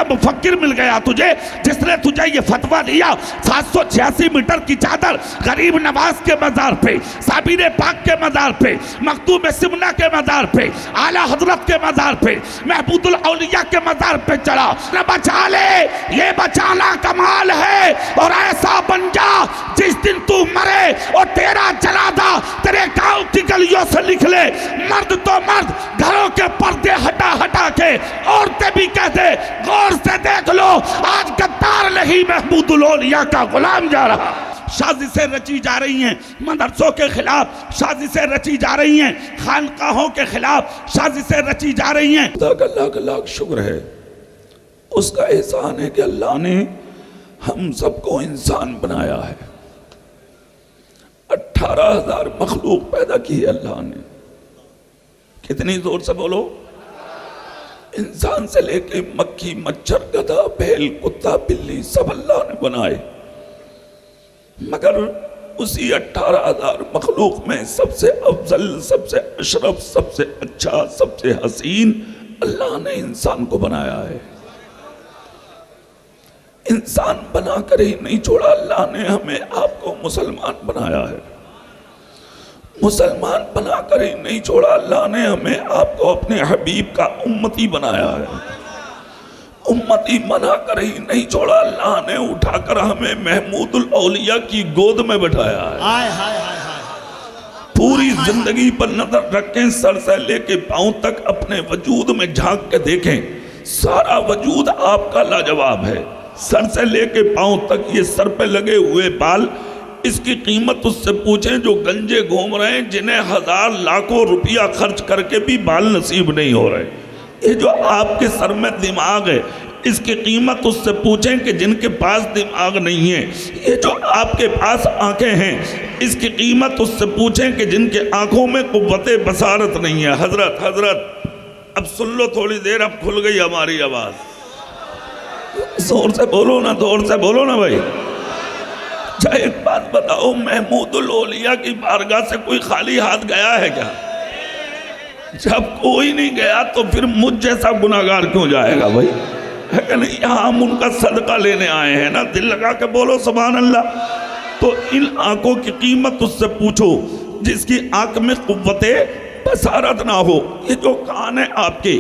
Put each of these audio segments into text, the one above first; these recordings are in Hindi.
मुफक्किर मिल गया तुझे जिसने तुझे ये फतवा दिया 786 मीटर की चादर गरीब नवाज के मजार पे, साबिर पाक के मजार पे, मखदूम सिमना के मजार पे, आला हजरत के मजार पे, महबूबुल औलिया के मजार पे चढ़ा। न बचा ले, ये बचाना कमाल है। और ऐसा बन जा जिस दिन तू मरे और तेरा जनाजा तेरे गांव की गलियों से निकले, मर्द तो मर्द घरों के पर्दे हटा हटा के औरतें भी कहते गौर से देख लो आज गद्दार नहीं महबूबुल औलिया का गुलाम जा रहा। साजिशें रची जा रही हैं मदरसों के खिलाफ, साजिशें रची जा रही हैं खानकाहों के खिलाफ, साजिशें रची जा रही हैं। अल्लाह का लाख शुक्र है, उसका एहसान है कि अल्लाह ने हम सबको इंसान बनाया है। 18,000 मखलूक पैदा की है अल्लाह ने। कितनी जोर से बोलो। इंसान से लेके मक्खी, मच्छर, गधा, बैल, कुत्ता, बिल्ली सब अल्लाह ने बनाए, मगर उसी 18,000 मखलूक में सबसे अफजल, सबसे अशरफ, सबसे अच्छा, सबसे हसीन अल्लाह ने इंसान को बनाया है। इंसान बनाकर ही नहीं छोड़ा, अल्लाह ने हमें आपको मुसलमान बनाया है। मुसलमान बनाकर ही नहीं छोड़ा, अल्लाह ने हमें आपको अपने हबीब का उम्मती बनाया है। उम्मती बनाकर ही नहीं छोड़ा, अल्लाह ने उठाकर हमें महमूदुल औलिया की गोद में बैठाया है। हाय हाय हाय हाय। पूरी जिंदगी पर नजर रखें, सर से लेके पांव तक अपने वजूद में झांक के देखें, सारा वजूद आपका लाजवाब है। सर से लेके पांव तक ये सर पे लगे हुए बाल, इसकी कीमत उससे पूछें जो गंजे घूम रहे हैं, जिन्हें हजार लाखों रुपया खर्च करके भी बाल नसीब नहीं हो रहे। ये जो आपके सर में दिमाग है, इसकी कीमत उससे पूछें कि जिनके पास दिमाग नहीं है। ये जो आपके पास आंखें हैं, इसकी कीमत उससे पूछें कि जिनके आंखों में कुव्वते बसारत नहीं है। हजरत हजरत अब सुन लो थोड़ी देर, अब खुल गई हमारी आवाज। जोर से बोलो ना, जोर से बोलो ना भाई। अच्छा एक बात बताओ, महमूदुल औलिया की बारगाह से कोई खाली हाथ गया है क्या? जब कोई नहीं गया तो फिर मुझ जैसा गुनाहगार क्यों जाएगा भाई, है कि नहीं? यहाँ हम उनका सदका लेने आए हैं ना, दिल लगा के बोलो सुभान अल्लाह। तो इन आंखों की कीमत उससे पूछो जिसकी आंख में कुव्वते बसारत ना हो। ये जो कान है आपके,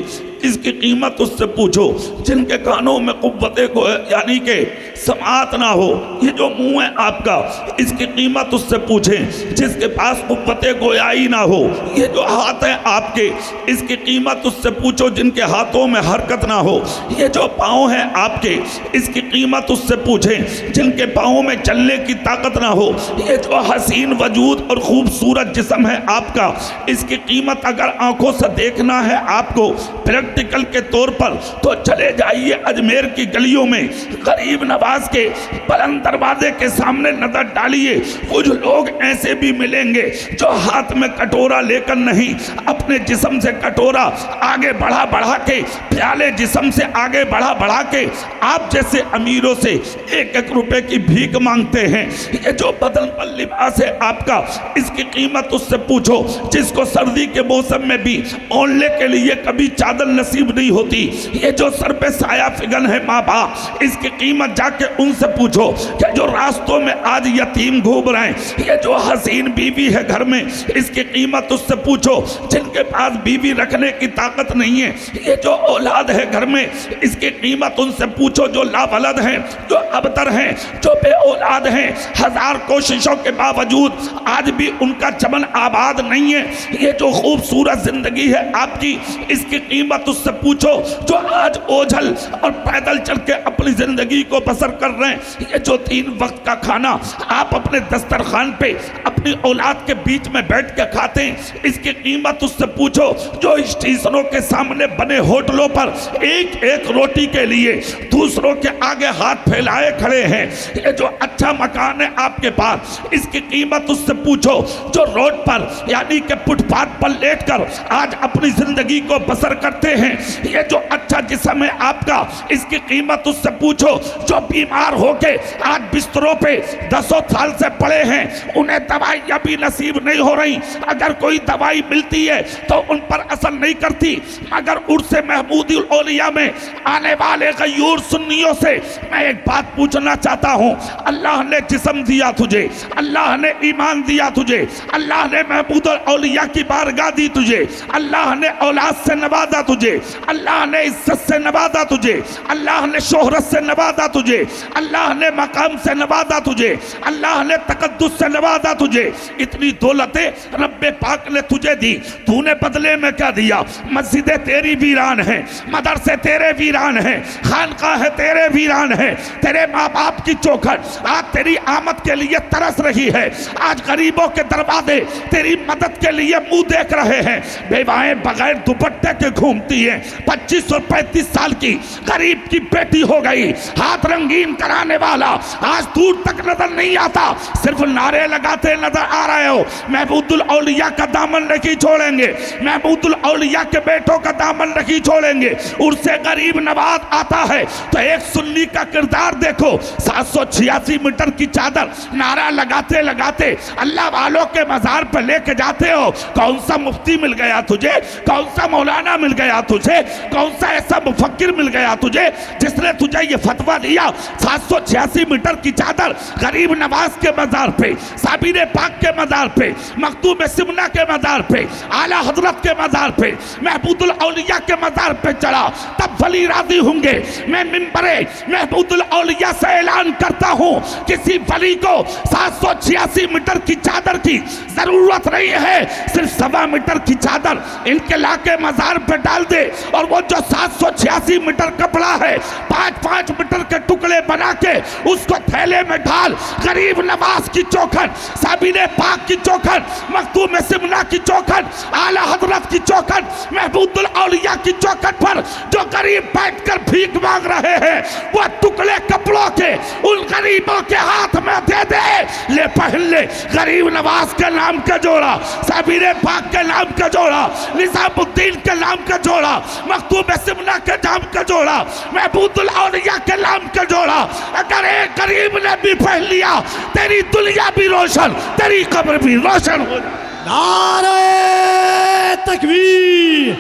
इसकी कीमत उससे पूछो जिनके कानों में कुव्वते को यानी के समात ना हो। ये जो मुंह है आपका, इसकी कीमत उससे पूछें जिसके पास कुव्वते गोयाई ना हो। ये जो हाथ है आपके, इसकी कीमत उससे पूछो जिनके हाथों में हरकत ना हो। ये जो पाँव है आपके, इसकी कीमत उससे पूछें जिनके पाँवों में चलने की ताकत ना हो। ये जो हसीन वजूद और खूबसूरत जिस्म है आपका, इसकी कीमत अगर आंखों से देखना है आपको प्रैक्टिकल के तौर पर, तो चले जाइए अजमेर की गलियों में, गरीब नवाज के बुलंद दरवाजे के सामने नजर डालिए। कुछ लोग ऐसे भी मिलेंगे जो हाथ में कटोरा लेकर नहीं, अपने जिस्म से कटोरा आगे बढ़ा बढ़ा के, प्याले जिस्म से आगे बढ़ा बढ़ा के आप जैसे अमीरों से 1-1 रुपए की भीख मांगते हैं। ये जो बदन पर लिबास है आपका, इसकी कीमत उससे पूछो जिसको सर्दी के मौसम में भी ओढ़ने के लिए कभी चादर नसीब नहीं होती। ये जो सर पे साया फिगन है माँ बाप, इसकी कीमत जाके उनसे पूछो। क्या जो रास्तों में आज यतीम घूम रहे हैं, ये जो हसीन बीवी है घर में, इसकी कीमत उससे पूछो जिनके पास बीवी रखने की ताकत नहीं है। ये जो औलाद है घर में, इसकी कीमत उनसे पूछो जो लावलद हैं, जो अबतर हैं, जो बे औलाद हैं। हजार कोशिशों के बावजूद आज भी उनका चमन आबाद नहीं है। ये जो खूबसूरत जिंदगी है आपकी, इसकी कीमत उससे पूछो जो आज ओझल और पैदल चल के अपनी जिंदगी को बसर कर रहे हैं। ये जो 3 वक्त का खाना आप अपने दस्तरखान पे अपनी औलाद के बीच में बैठ के खाते हैं, इसकी कीमत उससे पूछो जो स्टेशनों के सामने बने होटलों पर एक एक रोटी के लिए दूसरों के आगे हाथ फैलाए खड़े हैं। ये जो अच्छा मकान है आपके पास, इसकी कीमत उससे पूछो जो रोड पर यानी कि फुटपाथ पर लेटकर आज अपनी जिंदगी को बसर करते हैं। ये जो अच्छा जिस्म है आपका, इसकी कीमत उससे पूछो जो बीमार होके आज बिस्तरों पे 10 साल से पड़े हैं, उन्हें दवाई अभी नसीब नहीं हो रही। अगर कोई दवाई मिलती है तो उन पर असर नहीं करती। मगर उर्स महमूदुल औलिया में आने वाले गयूर सुन्नियों से मैं एक बात पूछना चाहता हूँ। अल्लाह ने जिस्म दिया तुझे, अल्लाह ने ईमान दिया तुझे, अल्लाह ने महमूदुल औलिया की बारगाह दी तुझे, अल्लाह ने औलाद से नवाजा तुझे, अल्लाह ने इज्जत से नवाजा तुझे, अल्लाह ने शोहरत से नवाजा तुझे, अल्लाह ने मकाम से नवाजा तुझे, अल्लाह ने तकद्दुस से नवाजा तुझे। इतनी दौलतें रब्बे पाक ने तुझे दी, तूने बदले में क्या दिया? मस्जिदें तेरी वीरान हैं, मदरसे तेरे वीरान हैं, खानकाहें तेरे वीरान हैं। तेरे माँ बाप की चौखट आज तेरी आमद के लिए तरस रही है। आज गरीबों के दरवाजे तेरी मदद के लिए मुंह देख रहे हैं। बेवाएं बगैर दुपट्टे के घूमती हैं। 25 और 35 साल की गरीब की बेटी हो गई। हाथ रंगीन कराने वाला आज दूर तक नजर नहीं आता, सिर्फ नारे लगाते नजर आ रहे हो। महमूदुल औलिया का दामन नहीं छोड़ेंगे, महमूदुल औलिया के बेटों का दामन नहीं छोड़ेंगे। उनसे गरीब नवाज आता है तो एक सुन्नी का किरदार देखो। 786 मीटर की चादर नारा लगाते लगाते अल्लाह वालों के मजार पर लेके जाते हो। कौन सा मुफ्ती मिल गया तुझे? कौन सा मौलाना मिल गया तुझे? कौन सा ऐसा मुफक्किर मिल गया तुझे जिसने तुझे ये फतवा दिया? 786 मीटर की चादर गरीब नवाज के मजार पे, साबिर पाक के मजार पे, मखदूम सिमना के मजार पे, आला हजरत के मजार पे, महमूदुल औलिया के मजार पे चढ़ा, तब वली राजी होंगे। मैं मिंबरे महमूदुल औलिया से ऐलान करता हूँ, किसी वली को 786 मीटर की चादर की जरूरत नहीं है। सिर्फ 1.25 मीटर की चादर इनके लाके मजार पे डाल दे, और वो जो 786 मीटर कपड़ा है 5-5 मीटर के टुकड़े बना के उसको थैले में डाल। गरीब नवाज की चौखट, साबिर पाक की चौखट, मखदूम सिमना की चौखट, आला हजरत की चौखट, महमूदुल औलिया की चौखट पर जो गरीब बैठकर भीख मांग रहे हैं, वो टुकड़े कपड़ों के उन गरीबों के हाथ में दे दे। ले पहन ले गरीब नवाज के नाम का जोड़ा, साबिर पाक के नाम का जोड़ा, निजामुद्दीन के नाम का जोड़ा, मखदूम सिमना के नाम का जोड़ा, महमूदुल औलिया के नाम का जोड़ा। अगर एक गरीब ने भी पहन लिया, तेरी दुनिया भी रोशन, तेरी कब्र भी रोशन हो जाए। नारे तकबीर!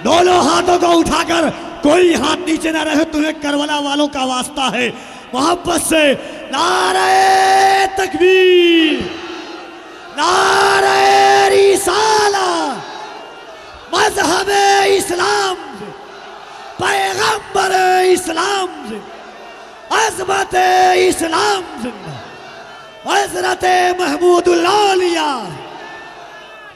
दोनों हाथों को उठाकर, कोई हाथ नीचे ना रहे, तुम्हें करबला वालों का वास्ता है, मोहब्बत से नारे तकबीर, नारे रिसाला, मजहब इस्लाम, पैगंबर इस्लाम, अज़मत इस्लाम, हज़रत महमूदुल औलिया।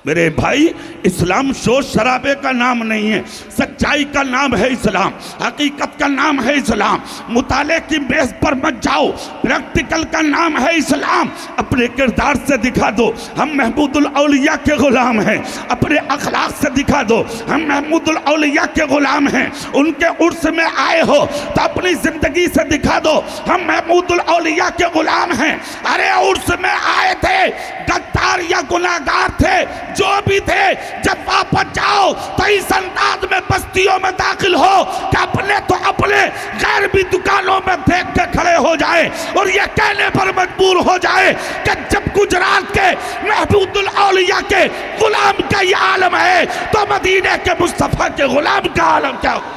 मेरे भाई, इस्लाम शोर शराबे का नाम नहीं है, सच्चाई का नाम है इस्लाम, हकीकत का नाम है इस्लाम। मुताले की बेस पर मत जाओ, प्रैक्टिकल का नाम है इस्लाम। अपने किरदार से दिखा दो हम महमूदुल औलिया के गुलाम हैं, अपने अखलाक से दिखा दो हम महमूदुल औलिया के गुलाम हैं। उनके उर्स में आए हो तो अपनी जिंदगी से दिखा दो हम महमूदुल औलिया के गुलाम हैं। अरे उर्स में आए थे, गद्दार या गुनाहगार थे, जो भी थे, जब वापस जाओ तो इस अंदाज में बस्तियों में दाखिल हो कि अपने तो अपने गैर भी दुकानों में देख के खड़े हो जाए और ये कहने पर मजबूर हो जाए कि जब गुजरात के महमूदुल औलिया के गुलाम का ये आलम है तो मदीने के मुस्तफा के गुलाम का आलम क्या हो?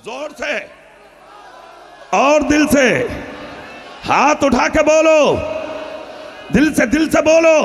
जोर से और दिल से हाथ उठा के बोलो, दिल से बोलो।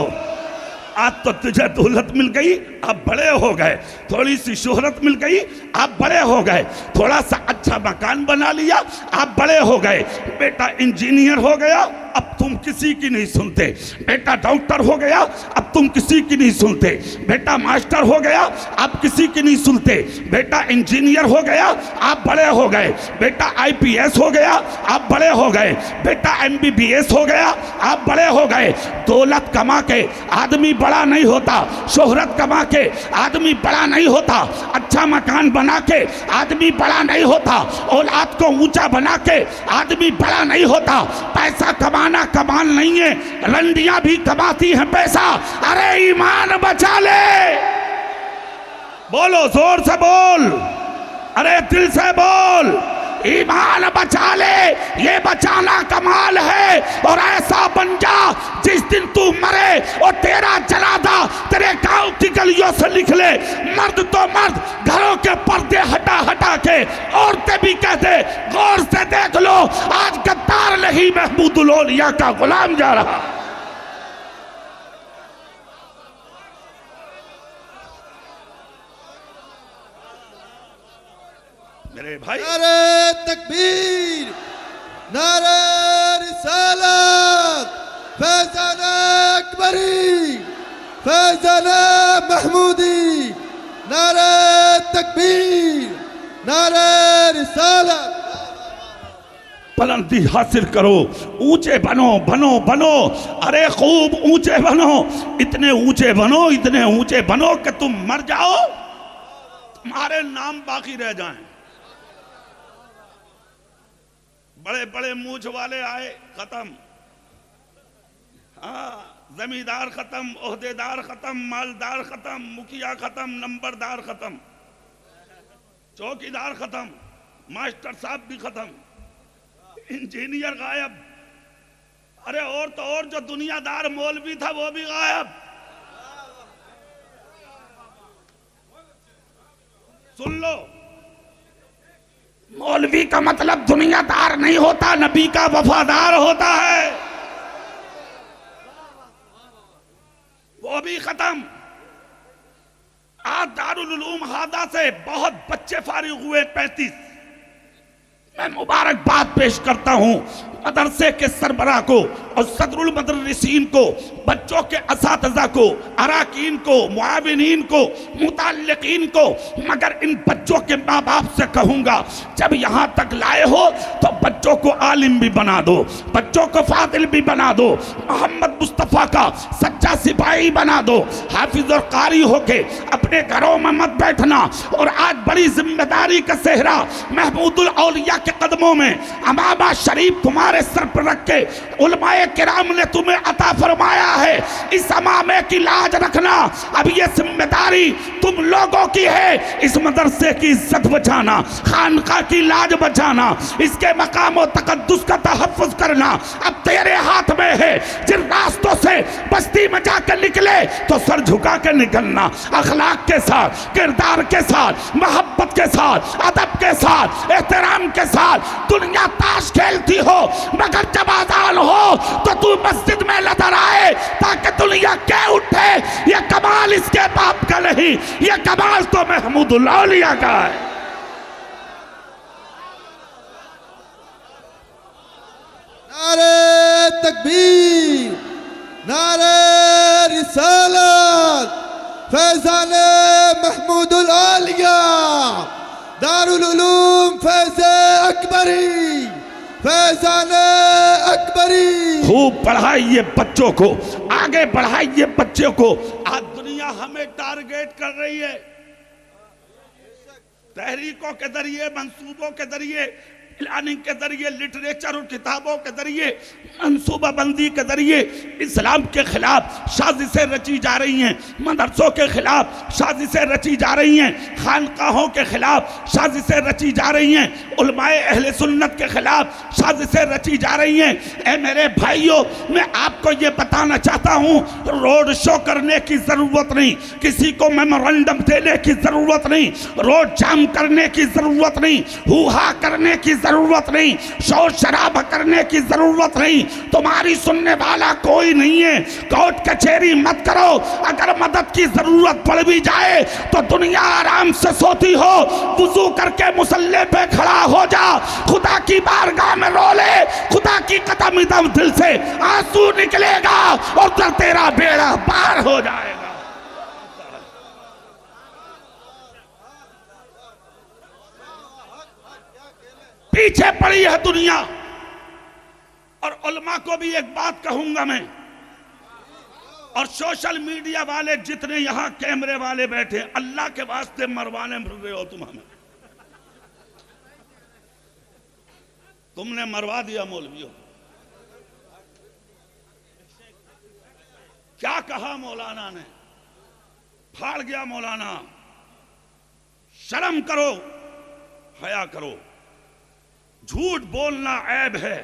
आज तो तुझे दौलत मिल गई, अब बड़े हो गए, थोड़ी सी शोहरत मिल गई, आप बड़े हो गए, थोड़ा सा अच्छा मकान बना लिया, आप बड़े हो गए, बेटा इंजीनियर हो गया, अब तुम किसी की नहीं सुनते। बेटा डॉक्टर हो गया, अब तुम किसी की नहीं सुनते। बेटा मास्टर हो गया, अब किसी की नहीं सुनते। बेटा इंजीनियर हो गया, आप बड़े हो गए। बेटा आईपीएस हो गया, आप बड़े हो गए। बेटा एमबीबीएस हो गया, आप बड़े हो गए। दौलत कमा के आदमी बड़ा नहीं होता, शोहरत कमा के आदमी बड़ा नहीं होता, अच्छा मकान बना के आदमी बड़ा नहीं होता, औलाद को ऊंचा बना के आदमी बड़ा नहीं होता। पैसा कमाना कमाल नहीं है, रंडियां भी कमाती हैं पैसा। अरे ईमान बचा ले, बोलो जोर से बोल, अरे दिल से बोल, ईमान बचा ले, ये बचाना कमाल है। और ऐसा बन जा जिस दिन तू मरे और तेरा जनाजा तेरे गांव की गलियों से निकले, मर्द तो मर्द घरों के पर्दे हटा हटा के औरतें भी कहते गौर से देख लो, आज गद्दार नहीं महमूदुल औलिया का गुलाम जा रहा। मेरे भाई, नारे तकबीर, नारे रिसालत, फैज़ान अकबरी, फैज़ान महमूदी, नारे तकबीर, नारे रिसालत। बुलंदी हासिल करो, ऊंचे बनो बनो बनो, अरे खूब ऊंचे बनो, इतने ऊंचे बनो, इतने ऊंचे बनो कि तुम मर जाओ, तुम्हारे नाम बाकी रह जाएं। बड़े बड़े मूछ वाले आए, खत्म। हाँ, जमींदार खत्म, ओहदेदार खत्म, मालदार खत्म, मुखिया खत्म, नंबरदार खत्म, चौकीदार खत्म, मास्टर साहब भी खत्म, इंजीनियर गायब। अरे और तो और जो दुनियादार मौलवी था वो भी गायब। सुन लो, मौलवी का मतलब दुनियादार नहीं होता, नबी का वफादार होता है, वो भी खत्म। आज दारुल उलूम हादा से बहुत बच्चे फारिग हुए, 35। मैं मुबारकबाद पेश करता हूं मदरसे के सरबराह को और सदरुल मदरसीन को, बच्चों के असातिज़ा को, अराकीन को, मुआविनीन को, मुताल्लिकीन को। मगर इन बच्चों के माँ बाप से कहूँगा, जब यहाँ तक लाए हो तो बच्चों को आलिम भी बना दो, बच्चों को फादिल भी बना दो, मोहम्मद मुस्तफ़ा का सच्चा सिपाही बना दो। हाफिज और कारी होके अपने घरों में मत बैठना। और आज बड़ी जिम्मेदारी का सेहरा महमूदुल औलिया के कदमों में अमामा शरीफ तुम्हारे सर पर रख के उलमाए किराम ने तुम्हें अता फरमाया है। इस अमामे की लाज रखना। अब ये जिम्मेदारी तुम लोगों की है, इस मदरसे की इज्जत बचाना, खानका की लाज बचाना, इसके मकाम और तकद्दुस का तहफ़्फ़ुज़ करना अब तेरे हाथ में है। जिन रास्तों से बस्ती में जाकर निकले तो सर झुका के निकलना, अखलाक के साथ, किरदार के साथ, मोहब्बत के साथ, अदब के साथ, एहतराम के साथ। दुनिया ताश खेलती हो मगर जब आज़ान हो तो तू मस्जिद में नजर आए ताकि दुनिया के उठे। ये कमाल इसके बाप का नहीं, ये कमाल तो महमूदुल औलिया का है। नारे तकबीर, नारे रिसालत, फैज़ान महमूदुल औलिया, दारुल उलूम फैज़ अकबरी, फैज़ान अकबरी। खूब पढ़ाइए बच्चों को, आगे बढ़ाइए बच्चों को। आज दुनिया हमें टारगेट कर रही है, तहरीकों के जरिए, मंसूबों के जरिए, प्लानिंग के जरिए, लिटरेचर और किताबों के जरिए, मनसूबाबंदी के जरिए इस्लाम के खिलाफ साजिशें रची जा रही हैं, मदरसों के खिलाफ साजिशें रची जा रही हैं, खानकाहों के खिलाफ साजिशें रची जा रही हैं, उलमाए अहले सुन्नत के खिलाफ साजिशें रची जा रही हैं। ए मेरे भाइयों, मैं आपको ये बताना चाहता हूँ, रोड शो करने की ज़रूरत नहीं, किसी को मेमोरेंडम देने की ज़रूरत नहीं, रोड जाम करने की ज़रूरत नहीं, हुहा करने की ज़रूरत नहीं, शोर शराबा करने की ज़रूरत नहीं। तुम्हारी सुनने वाला कोई नहीं है। कोर्ट कचहरी मत करो। अगर मदद की ज़रूरत पड़ भी जाए तो दुनिया आराम से सोती हो, वुज़ू करके मुसल्ले पे खड़ा हो जा, खुदा की बारगाह में रो ले, खुदा की कदम दम दम दिल से आंसू निकलेगा और तो तेरा बेड़ा पार हो जाएगा। पीछे पड़ी है दुनिया। और उलमा को भी एक बात कहूंगा मैं, और सोशल मीडिया वाले जितने यहां कैमरे वाले बैठे, अल्लाह के वास्ते मरवाने फिर रहे हो तुम हमें। तुमने मरवा दिया मौलवियों। क्या कहा मौलाना ने, फाड़ गया मौलाना। शर्म करो, हया करो। झूठ बोलना ऐब है,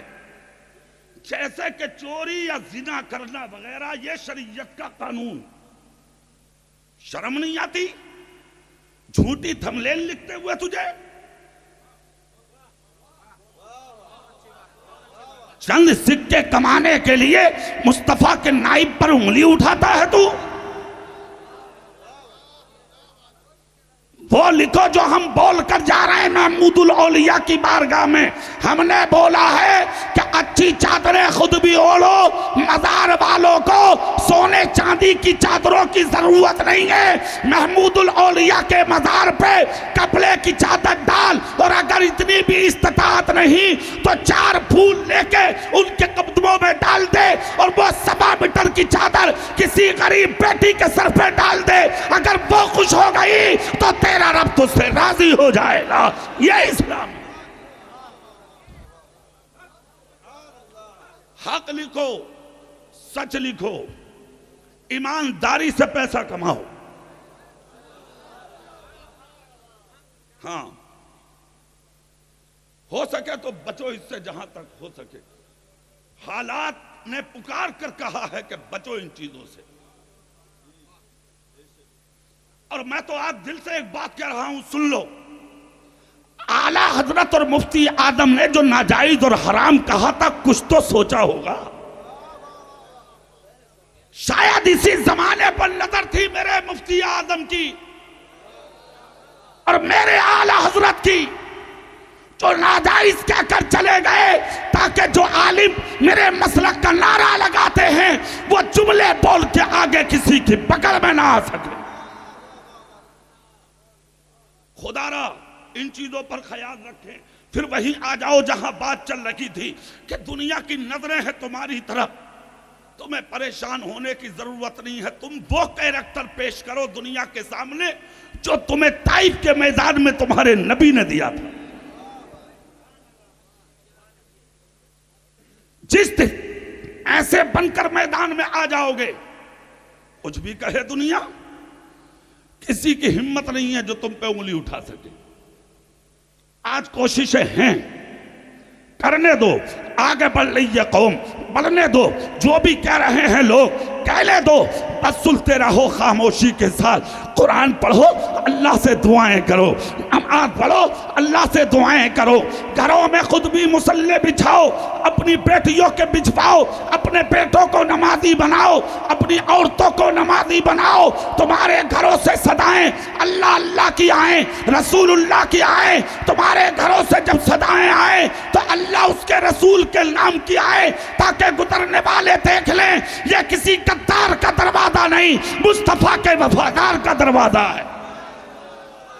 जैसे कि चोरी या जिना करना वगैरह, यह शरीयत का कानून। शर्म नहीं आती झूठी थंबनेल लिखते हुए तुझे? चंद सिक्के कमाने के लिए मुस्तफा के नाइब पर उंगली उठाता है तू? वो लिखो जो हम बोल कर जा रहे हैं महमूदुल औलिया की बारगाह में। हमने बोला है कि अच्छी चादरें खुद भी ओढ़ो, मजार वालों को सोने चांदी की चादरों की जरूरत नहीं है। महमूदुल औलिया के मजार पे कपड़े की चादर डाल, और अगर इतनी भी इस्तात नहीं तो 4 फूल लेके उनके कदमों में डाल दे, और वो 1.25 मीटर की चादर किसी गरीब बेटी के सर पे डाल दे। अगर वो खुश हो गई तो तेरा रब तुझसे राजी हो जाएगा। ये इस्लाम। हक लिखो, सच लिखो, ईमानदारी से पैसा कमाओ। हाँ, हो सके तो बचो इससे जहां तक हो सके। हालात ने पुकार कर कहा है कि बचो इन चीजों से। और मैं तो आज दिल से एक बात कह रहा हूं, सुन लो। आला हजरत और मुफ्ती आदम ने जो नाजायज और हराम कहा था, कुछ तो सोचा होगा। शायद इसी जमाने पर नजर थी मेरे मुफ्ती आदम की और मेरे आला हजरत की, जो नाजायज कहकर चले गए, ताकि जो आलिम मेरे मसलक का नारा लगाते हैं वो जुमले बोल के आगे किसी की पकड़ में ना आ सके। खुदारा इन चीजों पर ख्याल रखें। फिर वहीं आ जाओ जहां बात चल रही थी कि दुनिया की नजरें हैं तुम्हारी तरफ, तुम्हें परेशान होने की जरूरत नहीं है। तुम वो कैरेक्टर पेश करो दुनिया के सामने जो तुम्हें ताइफ के मैदान में तुम्हारे नबी ने दिया था। जिस दिन ऐसे बनकर मैदान में आ जाओगे, कुछ भी कहे दुनिया, किसी की हिम्मत नहीं है जो तुम पे उंगली उठा सके। आज कोशिशें हैं, करने दो, आगे बढ़ रही है कौम, बढ़ने दो। जो भी कह रहे हैं लोग कहने दो, बस सुनते रहो खामोशी के साथ। कुरान पढ़ो, अल्लाह से दुआएं करो, नमाज पढ़ो, अल्लाह से दुआएं करो। घरों में खुद भी मुसल्ले बिछाओ, अपनी बेटियों के बिछवाओ, अपने बेटों को नमाजी बनाओ, अपनी औरतों को नमाजी बनाओ। तुम्हारे घरों से सदाएं अल्लाह अल्लाह की आए, रसूलुल्लाह की आए। तुम्हारे घरों से जब सदाएं आए तो अल्लाह उसके रसूल के नाम की आए, ताकि गुजरने वाले देख लें ये किसी गद्दार का दरवाजा नहीं, मुस्तफा के वफादार का दरवाजा है।